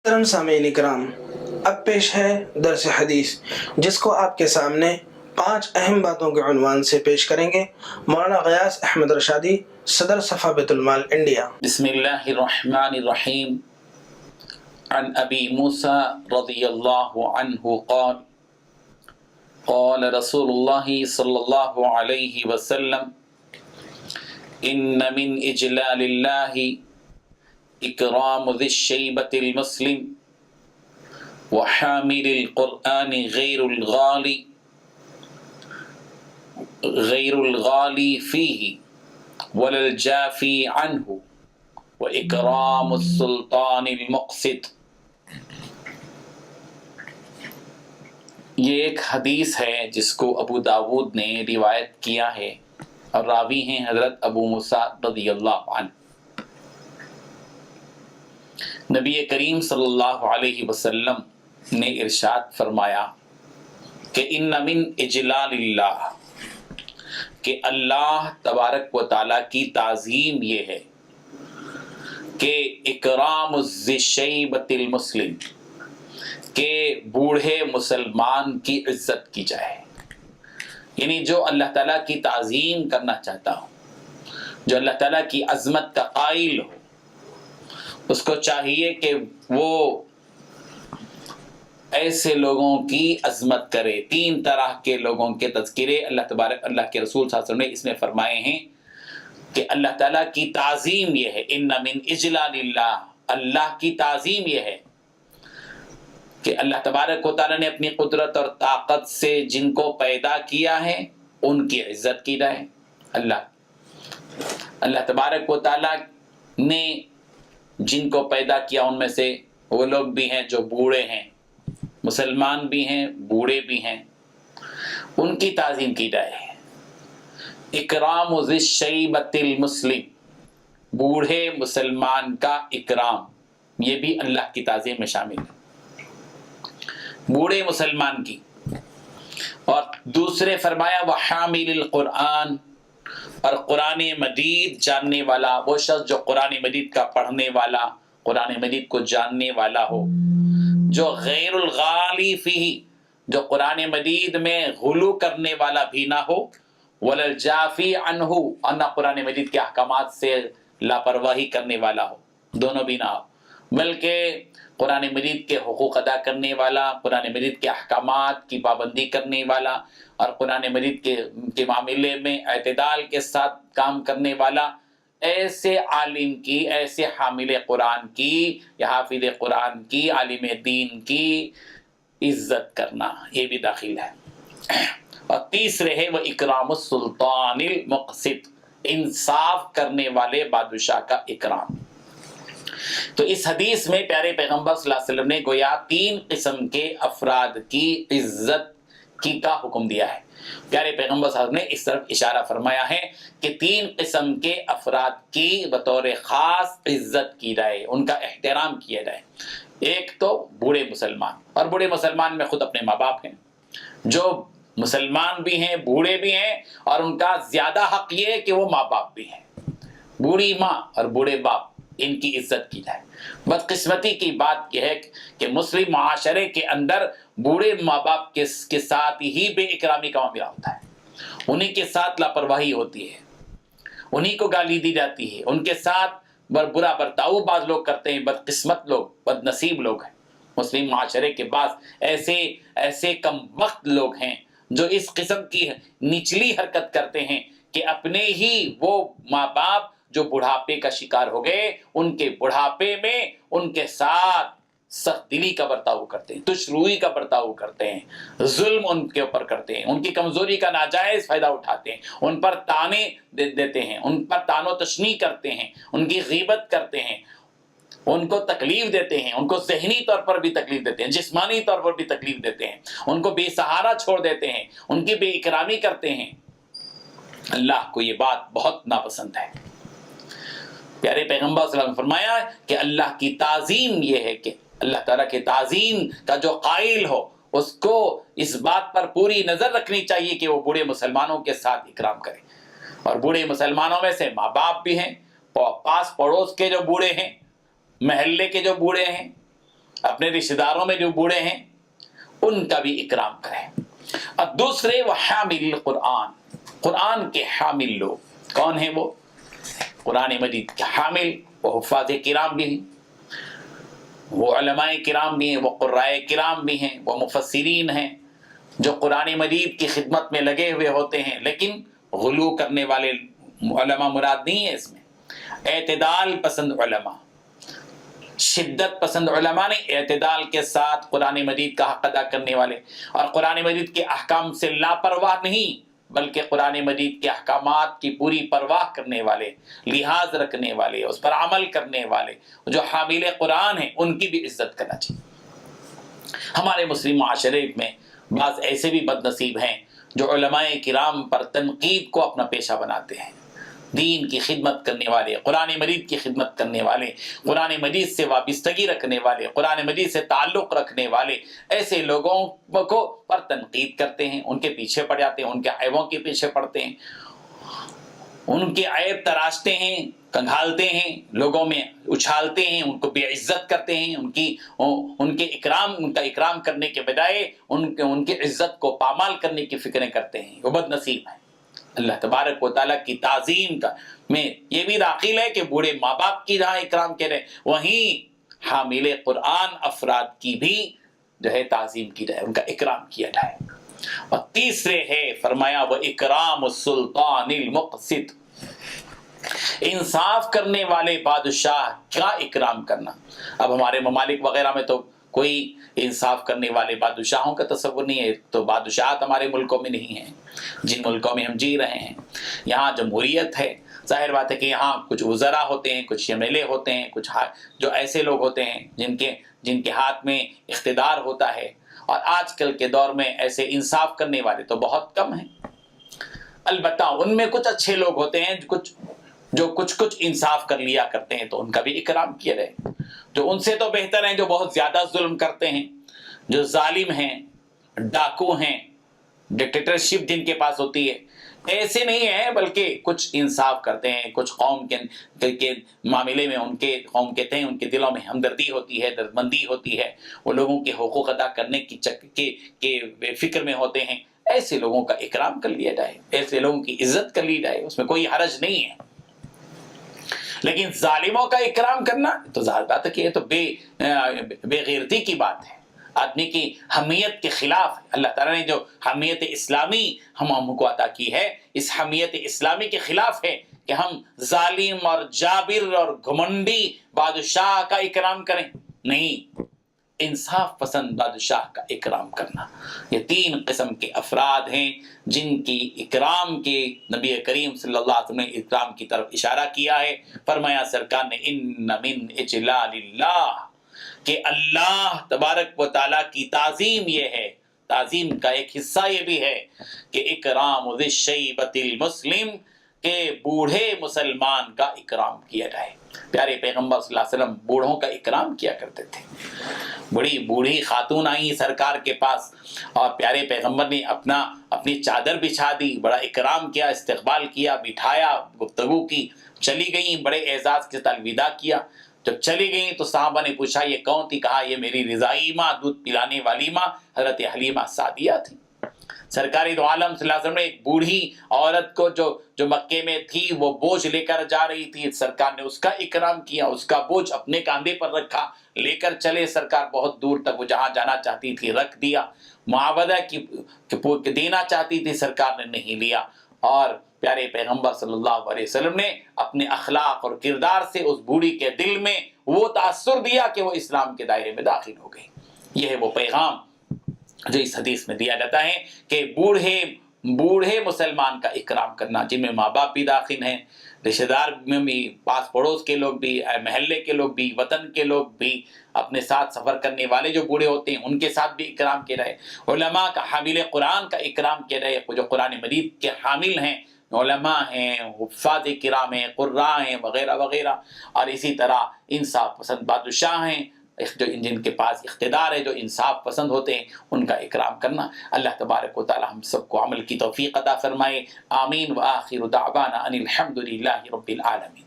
محترم سامعین اکرام، اب پیش ہے درس حدیث جس کو آپ کے سامنے 5 اہم باتوں کے عنوان سے پیش کریں گے مولانا غیاث احمد رشادی، صدر صفا بیت المال انڈیا۔ بسم اللہ الرحمن الرحیم۔ عن ابی موسیٰ رضی اللہ عنہ قال قال رسول اللہ صلی اللہ علیہ وسلم ان من اجلال اللہ اکرام ذی الشیبۃ المسلم وحامل القرآن غیر الغالی فیہ ولا الجافی عنہ وإکرام السلطان المقسط۔ یہ ایک حدیث ہے جس کو ابو داود نے روایت کیا ہے اور راوی ہیں حضرت ابو موسیٰ رضی اللہ عنہ۔ نبی کریم صلی اللہ علیہ وسلم نے ارشاد فرمایا کہ ان من اجلال اللہ، کہ اللہ تبارک و تعالیٰ کی تعظیم یہ ہے کہ اکرام ذی الشیبۃ المسلم، کہ بوڑھے مسلمان کی عزت کی جائے۔ یعنی جو اللہ تعالیٰ کی تعظیم کرنا چاہتا ہو، جو اللہ تعالیٰ کی عظمت کا قائل ہو، اس کو چاہیے کہ وہ ایسے لوگوں کی عظمت کرے۔ 3 طرح کے لوگوں کے تذکرے اللہ کے رسول صلی اللہ علیہ وسلم نے اس میں فرمائے ہیں کہ اللہ تعالیٰ کی تعظیم یہ ہے، ان من اجلال اللہ، اللہ کی تعظیم یہ ہے کہ اللہ تبارک و تعالیٰ نے اپنی قدرت اور طاقت سے جن کو پیدا کیا ہے ان کی عزت کی جائے۔ اللہ تبارک و تعالیٰ نے جن کو پیدا کیا ان میں سے وہ لوگ بھی ہیں جو بوڑھے ہیں، مسلمان بھی ہیں، بوڑھے بھی ہیں، ان کی تعظیم کی جائے۔ اکرام ذی الشیبۃ المسلم، بوڑھے مسلمان کا اکرام، یہ بھی اللہ کی تعظیم میں شامل ہے، بوڑھے مسلمان کی۔ اور دوسرے فرمایا وحامل القرآن، اور قرآن مجید جاننے والا، وہ شخص جو قرآن مجید کا پڑھنے والا، قرآن مجید کو جاننے والا ہو، جو غیر الغالی فیہ، جو قرآن مجید میں غلو کرنے والا بھی نہ ہو، ولا الجافی عنہ، اور نہ قرآن مجید کے احکامات سے لاپرواہی کرنے والا ہو، دونوں بھی نہ ہو، بلکہ قرآن مجید کے حقوق ادا کرنے والا، قرآن مجید کے احکامات کی پابندی کرنے والا، اور قرآن مجید کے معاملے میں اعتدال کے ساتھ کام کرنے والا، ایسے عالم کی، ایسے حامل قرآن کی یا حافظ قرآن کی، عالم دین کی عزت کرنا، یہ بھی داخل ہے۔ اور تیسرے ہے وہ اکرام السلطان المقسط، انصاف کرنے والے بادشاہ کا اکرام۔ تو اس حدیث میں پیارے پیغمبر صلی اللہ علیہ وسلم نے گویا 3 قسم کے افراد کی عزت کی کا حکم دیا ہے۔ پیارے پیغمبر صلی اللہ علیہ وسلم نے اس طرف اشارہ فرمایا ہے کہ 3 قسم کے افراد کی بطور خاص عزت کی جائے، ان کا احترام کیا جائے۔ ایک تو بوڑھے مسلمان، اور بوڑھے مسلمان میں خود اپنے ماں باپ ہیں، جو مسلمان بھی ہیں، بوڑھے بھی ہیں، اور ان کا زیادہ حق یہ ہے کہ وہ ماں باپ بھی ہیں۔ بوڑھی ماں اور بوڑھے باپ، ان کی عزت کی جائے۔ بدقسمتی کی بات یہ ہے کہ مسلم معاشرے کے اندر بوڑھے ماں باپ کے ساتھ ہی بے اکرامی کا معاملہ ہوتا ہے، انہی کے ساتھ لاپرواہی ہوتی ہے، انہی کو گالی دی جاتی ہے، ان کے ساتھ برا برتاؤ بعض لوگ کرتے ہیں۔ بدقسمت لوگ، بد نصیب لوگ ہیں مسلم معاشرے کے بعض ایسے کم وقت لوگ ہیں جو اس قسم کی نچلی حرکت کرتے ہیں کہ اپنے ہی وہ ماں باپ جو بڑھاپے کا شکار ہو گئے، ان کے بڑھاپے میں ان کے ساتھ سخت دلی کا برتاؤ کرتے ہیں، تش روئی کا برتاؤ کرتے ہیں، ظلم ان کے اوپر کرتے ہیں، ان کی کمزوری کا ناجائز فائدہ اٹھاتے ہیں، ان پر تانے دیتے ہیں، ان پر تان و تشنیع کرتے ہیں، ان کی غیبت کرتے ہیں، ان کو تکلیف دیتے ہیں، ان کو ذہنی طور پر بھی تکلیف دیتے ہیں، جسمانی طور پر بھی تکلیف دیتے ہیں، ان کو بے سہارا چھوڑ دیتے ہیں، ان کی بے اکرامی کرتے ہیں۔ اللہ کو یہ بات بہت ناپسند ہے۔ پیارے پیغمبر صلی اللہ علیہ وسلم نے فرمایا کہ اللہ کی تعظیم یہ ہے کہ اللہ تعالیٰ کی تعظیم کا جو قائل ہو اس کو اس بات پر پوری نظر رکھنی چاہیے کہ وہ بوڑھے مسلمانوں کے ساتھ اکرام کرے۔ اور بوڑھے مسلمانوں میں سے ماں باپ بھی ہیں، پاس پڑوس کے جو بوڑھے ہیں، محلے کے جو بوڑھے ہیں، اپنے رشتہ داروں میں جو بوڑھے ہیں ان کا بھی اکرام کریں. اور دوسرے وہ حامل القرآن، قرآن کے حامل لوگ کون ہیں؟ وہ قرآن مجید کے حامل، وہ حفاظ کرام بھی ہیں، وہ علماء کرام بھی ہیں، وہ قرائے کرام بھی ہیں، وہ مفسرین ہیں جو قرآن مجید کی خدمت میں لگے ہوئے ہوتے ہیں. لیکن غلو کرنے والے علماء مراد نہیں ہے اس میں، اعتدال پسند علماء، شدت پسند علماء نہیں، اعتدال کے ساتھ قرآن مجید کا حق ادا کرنے والے اور قرآن مجید کے احکام سے لاپرواہ نہیں بلکہ قرآن مجید کے احکامات کی پوری پرواہ کرنے والے، لحاظ رکھنے والے، اس پر عمل کرنے والے جو حامل قرآن ہیں ان کی بھی عزت کرنا چاہیے. ہمارے مسلم معاشرے میں بعض ایسے بھی بد نصیب ہیں جو علماء کرام پر تنقید کو اپنا پیشہ بناتے ہیں. دین کی خدمت کرنے والے، قرآن مجید کی خدمت کرنے والے، قرآن مجید سے وابستگی رکھنے والے، قرآن مجید سے تعلق رکھنے والے ایسے لوگوں کو پر تنقید کرتے ہیں، ان کے پیچھے پڑ جاتے ہیں، ان کے عیبوں کے پیچھے پڑتے ہیں، ان کے عیب تراشتے ہیں، کنگھالتے ہیں، لوگوں میں اچھالتے ہیں، ان کو بے عزت کرتے ہیں، ان کا اکرام کرنے کے بجائے ان کی عزت کو پامال کرنے کی فکریں کرتے ہیں. وہ بد نصیب ہیں. اللہ تبارک و تعالیٰ کی تعظیم کا میں یہ بھی داخل ہے کہ بوڑھے ماں باپ کی جہاں اکرام کرے وہیں حامل قرآن افراد کی بھی جو ہے تعظیم کی جائے، ان کا اکرام کیا جائے. اور تیسرے ہے فرمایا وہ اکرام السلطان المقسط، انصاف کرنے والے بادشاہ کا اکرام کرنا. اب ہمارے ممالک وغیرہ میں تو کوئی انصاف کرنے والے بادشاہوں کا تصور نہیں ہے، تو بادشاہت ہمارے ملکوں میں نہیں ہیں. جن ملکوں میں ہم جی رہے ہیں یہاں جمہوریت ہے، ظاہر بات ہے کہ یہاں کچھ وزراء ہوتے ہیں، کچھ ایم ایل اے ہوتے ہیں، کچھ جو ایسے لوگ ہوتے ہیں جن کے ہاتھ میں اقتدار ہوتا ہے. اور آج کل کے دور میں ایسے انصاف کرنے والے تو بہت کم ہیں. البتہ ان میں کچھ اچھے لوگ ہوتے ہیں جو کچھ انصاف کر لیا کرتے ہیں، تو ان کا بھی اکرام کیا جائے. جو ان سے تو بہتر ہیں جو بہت زیادہ ظلم کرتے ہیں، جو ظالم ہیں، ڈاکو ہیں، ڈکٹیٹرشپ جن کے پاس ہوتی ہے، ایسے نہیں ہیں بلکہ کچھ انصاف کرتے ہیں. کچھ قوم کے معاملے میں ان کے قوم کے تئیں ان کے دلوں میں ہمدردی ہوتی ہے، دردمندی ہوتی ہے، وہ لوگوں کے حقوق ادا کرنے کی فکر میں ہوتے ہیں. ایسے لوگوں کا اکرام کر لیا جائے، ایسے لوگوں کی عزت کر لی جائے، اس میں کوئی حرج نہیں ہے. لیکن ظالموں کا اکرام کرنا تو ظاہر بات ہے کہ یہ تو بے غیرتی کی بات ہے، آدمی کی حمیت کے خلاف. اللہ تعالیٰ نے جو حمیت اسلامی ہم کو عطا کی ہے، اس حمیت اسلامی کے خلاف ہے کہ ہم ظالم اور جابر اور گھمنڈی بادشاہ کا اکرام کریں. نہیں، انصاف پسند بادشاہ کا اکرام کرنا. یہ 3 قسم کے افراد ہیں جن کی اکرام کے نبی کریم صلی اللہ علیہ وسلم نے اکرام کی طرف اشارہ کیا ہے. فرمایا سرکار نے ان من اجلال اللہ، کہ اللہ تبارک و تعالیٰ کی تعظیم یہ ہے، تعظیم کا ایک حصہ یہ بھی ہے کہ اکرام ذی الشیبۃ المسلم، کہ بوڑھے مسلمان کا اکرام کیا جائے. پیارے پیغمبر صلی اللہ علیہ وسلم بوڑھوں کا اکرام کیا کرتے تھے. بوڑھی خاتون آئیں سرکار کے پاس اور پیارے پیغمبر نے اپنی چادر بچھا دی، بڑا اکرام کیا، استقبال کیا، بٹھایا، گفتگو کی، چلی گئیں، بڑے اعزاز کے ساتھ الوداع کیا. جب چلی گئیں تو صحابہ نے پوچھا یہ کون تھی؟ کہا یہ میری رضائی ماں، دودھ پلانے والی ماں حضرت حلیمہ سعدیہ تھی. سرکاری دو عالم صلی اللہ علیہ وسلم نے ایک بوڑھی عورت کو جو مکے میں تھی وہ بوجھ لے کر جا رہی تھی، سرکار نے اس کا اکرام کیا، اس کا بوجھ اپنے کاندھے پر رکھا، لے کر چلے سرکار بہت دور تک، وہ جہاں جانا چاہتی تھی رکھ دیا. معاوضہ کی دینا چاہتی تھی، سرکار نے نہیں لیا. اور پیارے پیغمبر صلی اللہ علیہ وسلم نے اپنے اخلاق اور کردار سے اس بوڑھی کے دل میں وہ تاثر دیا کہ وہ اسلام کے دائرے میں داخل ہو گئی. یہ ہے وہ پیغام جو اس حدیث میں دیا جاتا ہے کہ بوڑھے مسلمان کا اکرام کرنا، جن میں ماں باپ بھی داخل ہیں، رشتہ دار میں بھی، پاس پڑوس کے لوگ بھی، محلے کے لوگ بھی، وطن کے لوگ بھی، اپنے ساتھ سفر کرنے والے جو بوڑھے ہوتے ہیں ان کے ساتھ بھی اکرام کیا جائے. علماء کا، حامل قرآن کا اکرام کیا جائے، جو قرآن مجید کے حامل ہیں، علماء ہیں، حفاظ کرام ہیں، قراء ہیں، وغیرہ وغیرہ. اور اسی طرح انصاف پسند بادشاہ ہیں، جن کے پاس اقتدار ہے، جو انصاف پسند ہوتے ہیں، ان کا اکرام کرنا. اللہ تبارک و تعالی ہم سب کو عمل کی توفیق عطا فرمائے. آمین. وآخر دعوانا ان الحمد للہ رب العالمین.